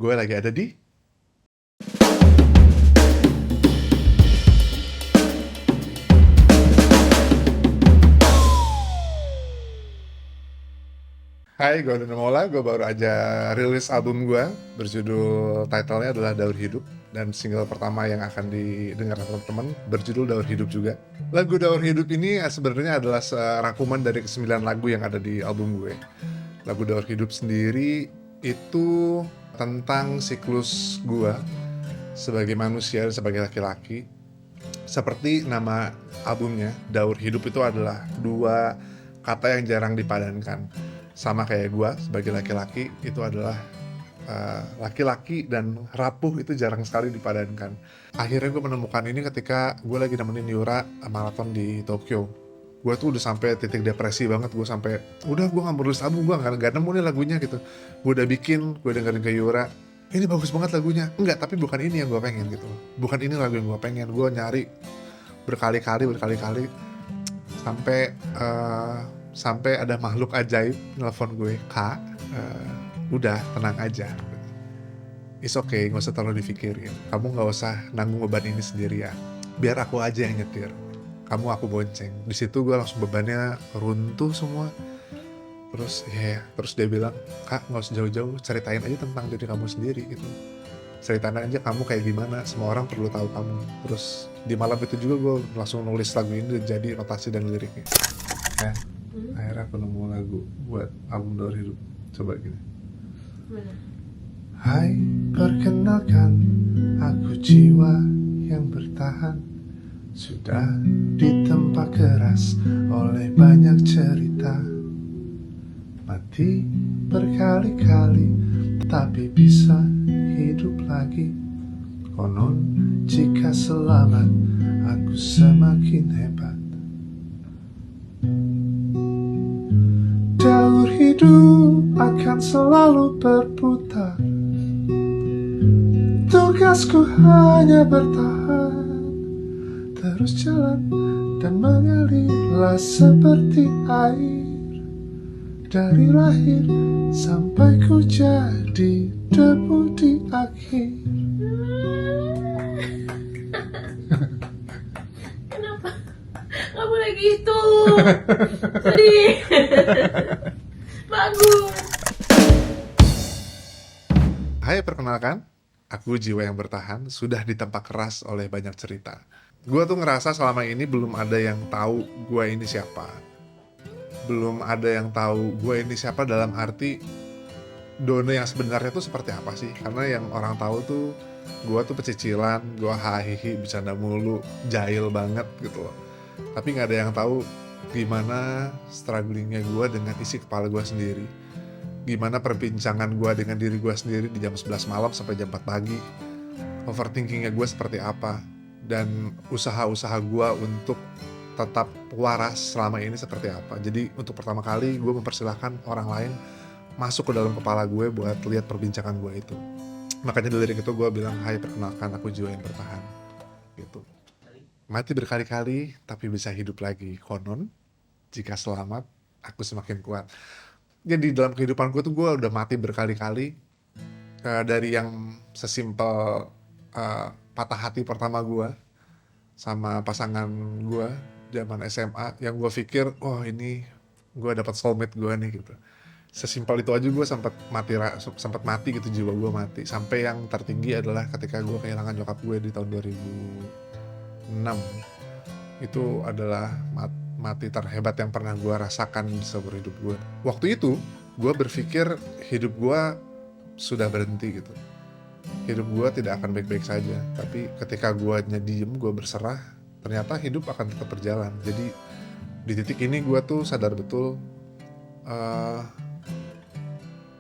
Gue lagi ada di Hai, gue Dona Mola. Gue baru aja rilis album gue berjudul, titlenya adalah Daur Hidup, dan single pertama yang akan didengar teman-teman berjudul Daur Hidup juga. Lagu Daur Hidup ini sebenarnya adalah rangkuman dari 9 lagu yang ada di album gue. Lagu Daur Hidup sendiri itu tentang siklus gue sebagai manusia, sebagai laki-laki. Seperti nama albumnya, Daur Hidup itu adalah dua kata yang jarang dipadankan. Sama kayak gue sebagai laki-laki, itu adalah laki-laki dan rapuh itu jarang sekali dipadankan. Akhirnya gue menemukan ini ketika gue lagi nemenin Yura maraton di Tokyo. Gue tuh udah sampai titik depresi banget. Gue sampai udah gue nggak mau nulis album, gue nggak nemu nih lagunya gitu. Gue udah bikin, gue dengerin ke Yura, ini bagus banget lagunya. Enggak, tapi bukan ini yang gue pengen gitu. Bukan ini lagu yang gue pengen. Gue nyari berkali-kali sampai ada makhluk ajaib nelfon gue, Kak, udah tenang aja, it's okay, nggak usah terlalu dipikirin, kamu nggak usah nanggung beban ini sendirian, biar aku aja yang nyetir, kamu aku bonceng. Di situ gue langsung bebannya runtuh semua. Terus dia bilang, Kak, nggak usah jauh-jauh, ceritain aja tentang diri kamu sendiri gitu, ceritain aja kamu kayak gimana, semua orang perlu tahu kamu. Terus di malam itu juga gue langsung nulis lagu ini dan jadi notasi dan liriknya. Akhirnya aku nemu lagu buat album Daur Hidup. Coba gini. Mana? Hai, perkenalkan, aku jiwa yang bertahan, sudah ditempa keras oleh banyak cerita, mati berkali-kali tapi bisa hidup lagi. Konon jika selamat aku semakin hebat. Daur hidup akan selalu berputar, tugasku hanya bertahan, terus jalan dan mengalirlah seperti air, dari lahir sampai ku jadi debu di akhir. Kenapa? Gak boleh gitu. Sedih. Bagus. Hai, perkenalkan, aku jiwa yang bertahan, sudah ditempa keras oleh banyak cerita. Gue tuh ngerasa selama ini belum ada yang tahu gue ini siapa. Belum ada yang tahu gue ini siapa dalam arti Dono yang sebenarnya tuh seperti apa sih. Karena yang orang tahu tuh gue tuh pecicilan, gue hahihi, bercanda mulu, jahil banget gitu loh. Tapi gak ada yang tahu gimana strugglingnya gue dengan isi kepala gue sendiri, gimana perbincangan gue dengan diri gue sendiri di jam 11 malam sampai jam 4 pagi, overthinkingnya gue seperti apa, dan usaha-usaha gue untuk tetap waras selama ini seperti apa. Jadi untuk pertama kali gue mempersilahkan orang lain masuk ke dalam kepala gue buat lihat perbincangan gue itu. Makanya di lirik itu gue bilang, hai, perkenalkan, aku jiwa yang bertahan gitu. Mati berkali-kali tapi bisa hidup lagi, konon jika selamat aku semakin kuat. Jadi dalam kehidupan gue tuh gue udah mati berkali-kali, dari yang sesimpel patah hati pertama gue sama pasangan gue zaman SMA, yang gue pikir, oh ini gue dapat soulmate gue nih gitu. Sesimpel itu aja gue sempat mati gitu, jiwa gue mati. Sampai yang tertinggi adalah ketika gue kehilangan nyokap gue di tahun 2006. Itu adalah mati terhebat yang pernah gue rasakan seumur hidup gue. Waktu itu gue berpikir hidup gue sudah berhenti gitu, hidup gue tidak akan baik-baik saja. Tapi ketika gue diem, gue berserah, ternyata hidup akan tetap berjalan. Jadi di titik ini gue tuh sadar betul,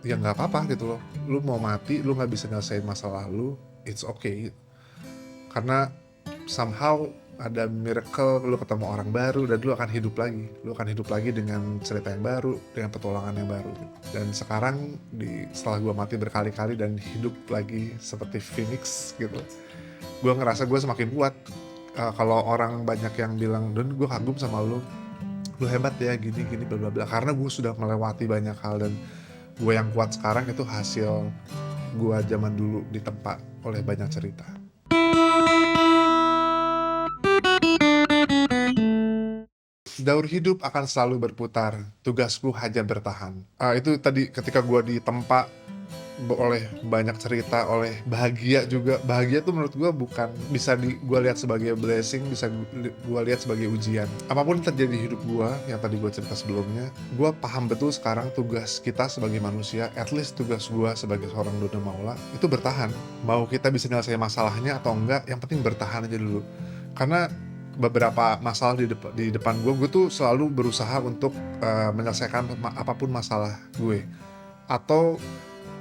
ya nggak apa-apa gitu loh. Lu mau mati, lu nggak bisa nyelesain masa lalu, it's okay. Karena somehow ada miracle, lu ketemu orang baru dan lu akan hidup lagi. Lu akan hidup lagi dengan cerita yang baru, dengan petualangan yang baru. Dan sekarang setelah gue mati berkali-kali dan hidup lagi seperti Phoenix gitu, gue ngerasa gue semakin kuat. Kalau orang banyak yang bilang, Don, gue kagum sama lu hebat ya, gini bla bla bla, karena gue sudah melewati banyak hal, dan gue yang kuat sekarang itu hasil gue zaman dulu ditempa oleh banyak cerita. Daur hidup akan selalu berputar, tugasku hanya bertahan. Itu tadi ketika gue ditempa oleh banyak cerita, oleh bahagia juga. Bahagia tuh menurut gue bukan bisa gue lihat sebagai blessing, bisa gue lihat sebagai ujian. Apapun yang terjadi di hidup gue, yang tadi gue cerita sebelumnya, gue paham betul sekarang tugas kita sebagai manusia, at least tugas gue sebagai seorang dona maula, itu bertahan. Mau kita bisa nyelesain masalahnya atau enggak, yang penting bertahan aja dulu. Karena beberapa masalah di depan gue tuh selalu berusaha untuk menyelesaikan apapun masalah gue. Atau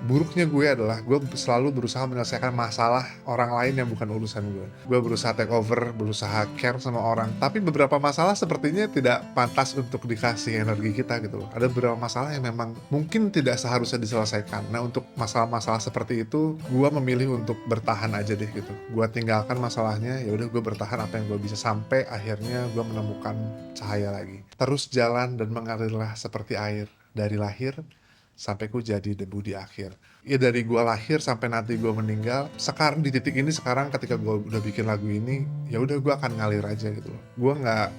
buruknya gue adalah gue selalu berusaha menyelesaikan masalah orang lain yang bukan urusan gue. Gue berusaha take over, berusaha care sama orang. Tapi beberapa masalah sepertinya tidak pantas untuk dikasih energi kita gitu loh. Ada beberapa masalah yang memang mungkin tidak seharusnya diselesaikan. Nah, untuk masalah-masalah seperti itu, gue memilih untuk bertahan aja deh gitu. Gue tinggalkan masalahnya, ya udah gue bertahan apa yang gue bisa sampai akhirnya gue menemukan cahaya lagi. Terus jalan dan mengalirlah seperti air dari lahir sampai ku jadi debu di akhir. Ya dari gue lahir sampai nanti gue meninggal, sekarang di titik ini, sekarang ketika gue udah bikin lagu ini, ya udah gue akan ngalir aja gitu loh.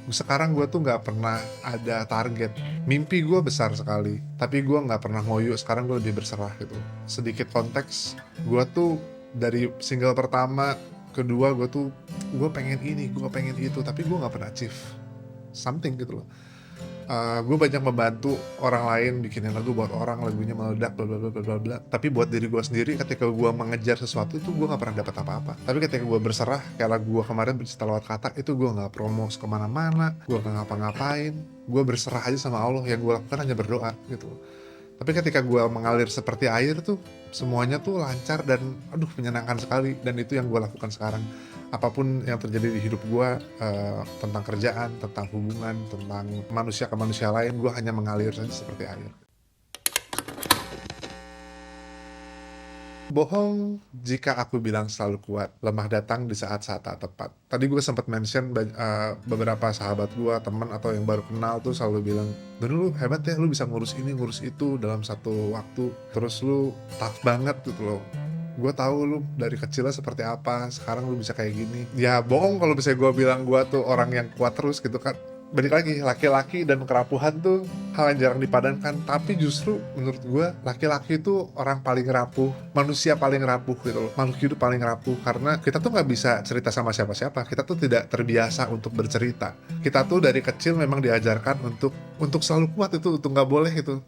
Sekarang gue tuh nggak pernah ada target. Mimpi gue besar sekali, tapi gue nggak pernah ngoyo. Sekarang gue lebih berserah gitu. Sedikit konteks, gue tuh dari single pertama, kedua gue pengen ini, gue pengen itu, tapi gue nggak pernah achieve something gitu loh. Gue banyak membantu orang lain bikinin lagu buat orang, lagunya meledak bla bla bla bla bla. Tapi buat diri gue sendiri, ketika gue mengejar sesuatu itu gue nggak pernah dapat apa-apa. Tapi ketika gue berserah, kayak lagu gue kemarin Bercinta Lewat Kata, itu gue nggak promo kemana-mana, gue nggak ngapa-ngapain, gue berserah aja sama Allah. Yang gue lakukan hanya berdoa gitu. Tapi ketika gue mengalir seperti air tuh, semuanya tuh lancar dan menyenangkan sekali. Dan itu yang gue lakukan sekarang. Apapun yang terjadi di hidup gue, tentang kerjaan, tentang hubungan, tentang manusia ke manusia lain, gue hanya mengalir saja seperti air. Bohong jika aku bilang selalu kuat, lemah datang di saat-saat tak tepat. Tadi gue sempat mention beberapa sahabat gue, teman atau yang baru kenal tuh selalu bilang, "Don, lu hebat ya, lu bisa ngurus ini, ngurus itu dalam satu waktu. Terus lu tough banget gitu loh. Gue tahu lu dari kecilnya seperti apa, sekarang lu bisa kayak gini." Ya bohong kalau misalnya gue bilang gue tuh orang yang kuat terus gitu kan. Balik lagi, laki-laki dan kerapuhan tuh hal yang jarang dipadankan. Tapi justru menurut gue, laki-laki itu orang paling rapuh, manusia paling rapuh gitu loh, makhluk hidup paling rapuh. Karena kita tuh gak bisa cerita sama siapa-siapa, kita tuh tidak terbiasa untuk bercerita. Kita tuh dari kecil memang diajarkan untuk selalu kuat, itu untuk gak boleh gitu.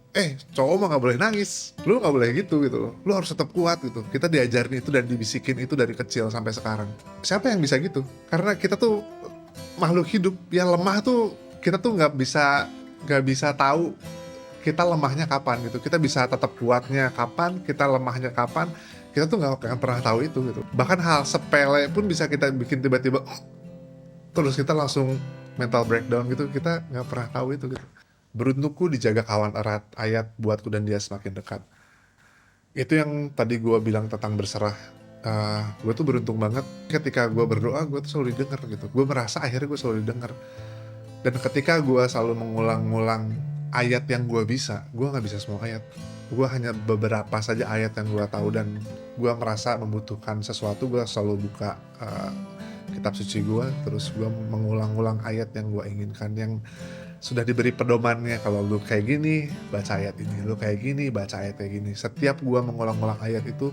Cowok mah gak boleh nangis, lu gak boleh gitu loh, lu harus tetap kuat gitu. Kita diajarin itu dan dibisikin itu dari kecil sampai sekarang. Siapa yang bisa gitu? Karena kita tuh makhluk hidup yang lemah tuh, kita tuh nggak bisa tahu kita lemahnya kapan gitu. Kita bisa tetap kuatnya kapan, kita lemahnya kapan, kita tuh nggak akan pernah tahu itu gitu. Bahkan hal sepele pun bisa kita bikin tiba-tiba terus kita langsung mental breakdown gitu. Kita nggak pernah tahu itu gitu. Beruntukku dijaga kawan erat, ayat buatku dan dia semakin dekat. Itu yang tadi gue bilang tentang berserah. Gue tuh beruntung banget ketika gue berdoa, gue tuh selalu didengar gitu. Gue merasa akhirnya gue selalu didengar. Dan ketika gue selalu mengulang-ulang ayat yang gue bisa, gue gak bisa semua ayat. Gue hanya beberapa saja ayat yang gue tahu, dan gue merasa membutuhkan sesuatu, gue selalu buka kitab suci gue, terus gue mengulang-ulang ayat yang gue inginkan, yang sudah diberi pedomannya. Kalau lu kayak gini, baca ayat ini. Lu kayak gini, baca ayat kayak gini. Setiap gue mengulang-ulang ayat itu,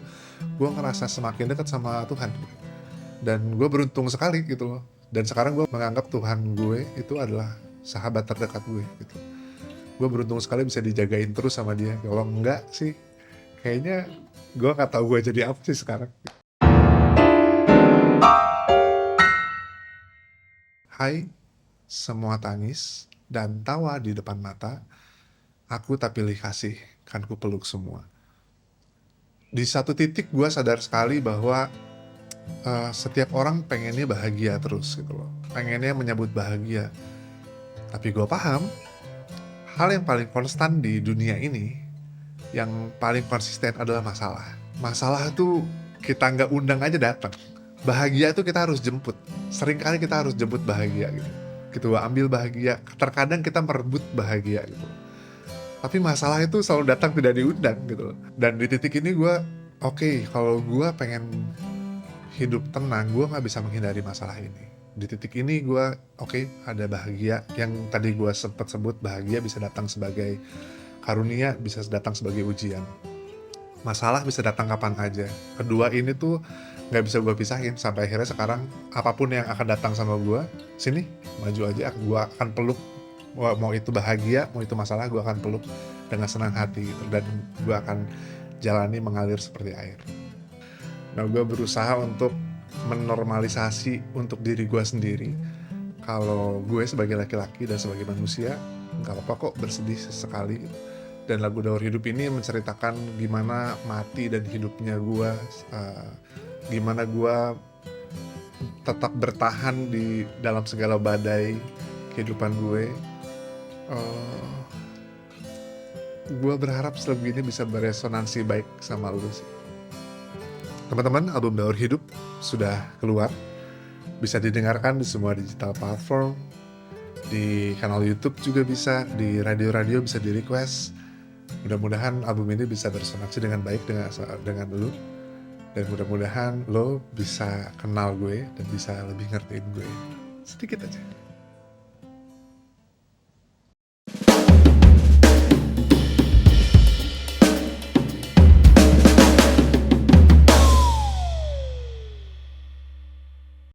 gue ngerasa semakin dekat sama Tuhan. Dan gue beruntung sekali gitu loh. Dan sekarang gue menganggap Tuhan gue itu adalah sahabat terdekat gue gitu. Gue beruntung sekali bisa dijagain terus sama dia. Kalau enggak sih, kayaknya gue gak tahu gue jadi apa sih sekarang. Hai, semua tangis dan tawa di depan mata, aku tak pilih kasih, kan ku peluk semua. Di satu titik gue sadar sekali bahwa setiap orang pengennya bahagia terus gitu loh, pengennya menyambut bahagia. Tapi gue paham, hal yang paling konstan di dunia ini, yang paling konsisten adalah masalah. Masalah tuh kita nggak undang aja datang. Bahagia itu kita harus jemput. Seringkali kita harus jemput bahagia gitu, ambil bahagia. Terkadang kita merebut bahagia gitu. Tapi masalah itu selalu datang tidak diundang gitu loh. Dan di titik ini gue Oke, kalau gue pengen hidup tenang, gue nggak bisa menghindari masalah ini. Di titik ini gue, oke, ada bahagia. Yang tadi gue sempat sebut, bahagia bisa datang sebagai karunia, bisa datang sebagai ujian. Masalah bisa datang kapan aja. Kedua ini tuh nggak bisa gue pisahin. Sampai akhirnya sekarang, apapun yang akan datang sama gue, sini, maju aja, gue akan peluk. Mau itu bahagia, mau itu masalah, gue akan peluk dengan senang hati gitu. Dan gue akan jalani mengalir seperti air. Nah, gue berusaha untuk menormalisasi untuk diri gue sendiri. Kalau gue sebagai laki-laki dan sebagai manusia, nggak apa-apa kok bersedih sesekali. Dan lagu Daur Hidup ini menceritakan gimana mati dan hidupnya gue, gimana gue tetap bertahan di dalam segala badai kehidupan gue. Gue berharap lagu ini bisa beresonansi baik sama lu sih. Teman-teman, album Daur Hidup sudah keluar. Bisa didengarkan di semua digital platform. Di kanal YouTube juga bisa, di radio-radio bisa di request. Mudah-mudahan album ini bisa beresonansi dengan baik dengan lu. Dan mudah-mudahan lo bisa kenal gue dan bisa lebih ngertiin gue. Sedikit aja.